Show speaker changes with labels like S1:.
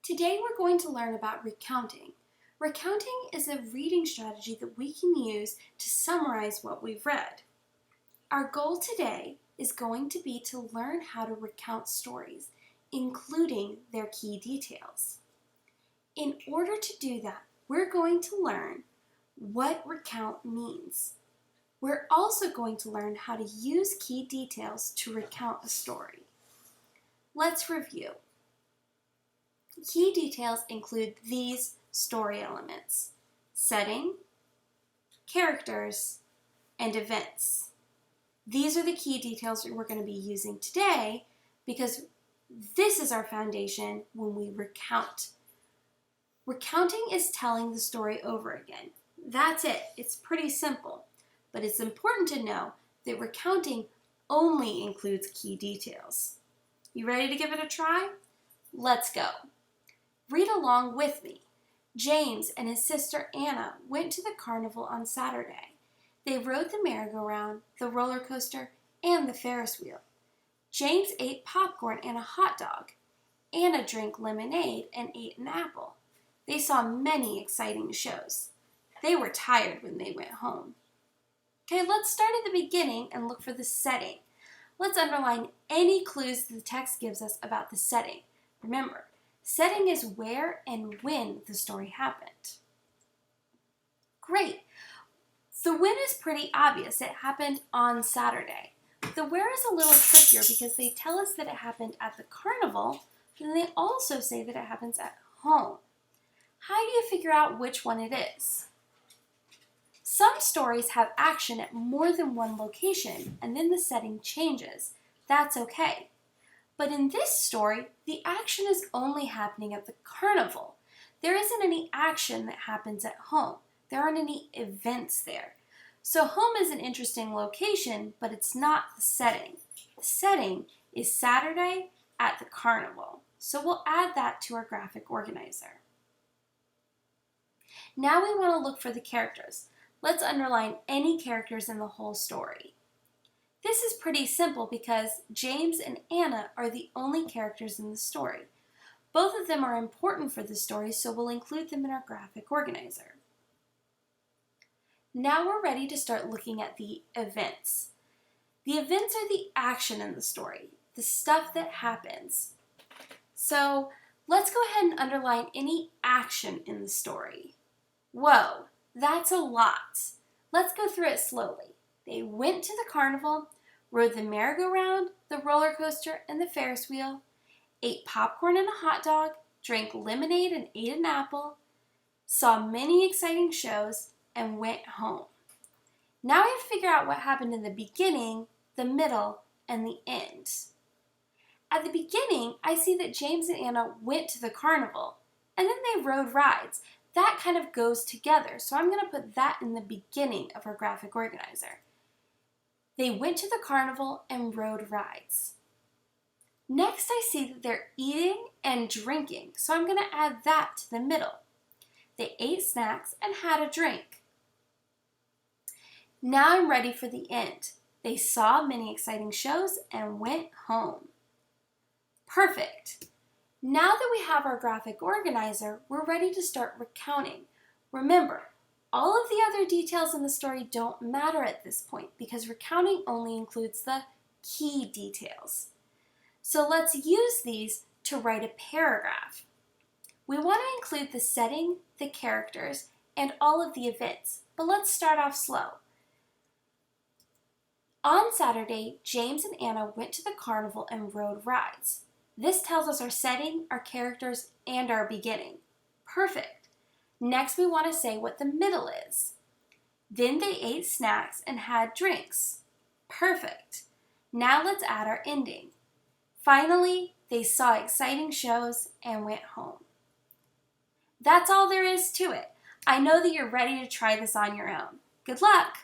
S1: Today we're going to learn about recounting. Recounting is a reading strategy that we can use to summarize what we've read. Our goal today is going to be to learn how to recount stories, including their key details. In order to do that, we're going to learn what recount means. We're also going to learn how to use key details to recount a story. Let's review. Key details include these story elements: setting, characters, and events. These are the key details that we're going to be using today because this is our foundation when we recount. Recounting is telling the story over again. That's it. It's pretty simple. But it's important to know that recounting only includes key details. You ready to give it a try? Let's go. Read along with me. James and his sister Anna went to the carnival on Saturday. They rode the merry-go-round, the roller coaster, and the Ferris wheel. James ate popcorn and a hot dog. Anna drank lemonade and ate an apple. They saw many exciting shows. They were tired when they went home. Okay, let's start at the beginning and look for the setting. Let's underline any clues the text gives us about the setting. Remember, setting is where and when the story happened. Great. The when is pretty obvious. It happened on Saturday. The where is a little trickier because they tell us that it happened at the carnival, but then they also say that it happens at home. How do you figure out which one it is? Some stories have action at more than one location, and then the setting changes. That's okay. But in this story, the action is only happening at the carnival. There isn't any action that happens at home. There aren't any events there. So home is an interesting location, but it's not the setting. The setting is Saturday at the carnival. So we'll add that to our graphic organizer. Now we want to look for the characters. Let's underline any characters in the whole story. This is pretty simple because James and Anna are the only characters in the story. Both of them are important for the story, so we'll include them in our graphic organizer. Now we're ready to start looking at the events. The events are the action in the story, the stuff that happens. So let's go ahead and underline any action in the story. Whoa, that's a lot. Let's go through it slowly. They went to the carnival, rode the merry-go-round, the roller coaster, and the Ferris wheel, ate popcorn and a hot dog, drank lemonade and ate an apple, saw many exciting shows, and went home. Now we have to figure out what happened in the beginning, the middle, and the end. At the beginning, I see that James and Anna went to the carnival, and then they rode rides. That kind of goes together, so I'm going to put that in the beginning of our graphic organizer. They went to the carnival and rode rides. Next, I see that they're eating and drinking, so I'm going to add that to the middle. They ate snacks and had a drink. Now I'm ready for the end. They saw many exciting shows and went home. Perfect. Now that we have our graphic organizer, we're ready to start recounting. Remember, all of the other details in the story don't matter at this point because recounting only includes the key details. So let's use these to write a paragraph. We want to include the setting, the characters, and all of the events, but let's start off slow. On Saturday, James and Anna went to the carnival and rode rides. This tells us our setting, our characters, and our beginning. Perfect. Next, we want to say what the middle is. Then they ate snacks and had drinks. Perfect. Now let's add our ending. Finally, they saw exciting shows and went home. That's all there is to it. I know that you're ready to try this on your own. Good luck!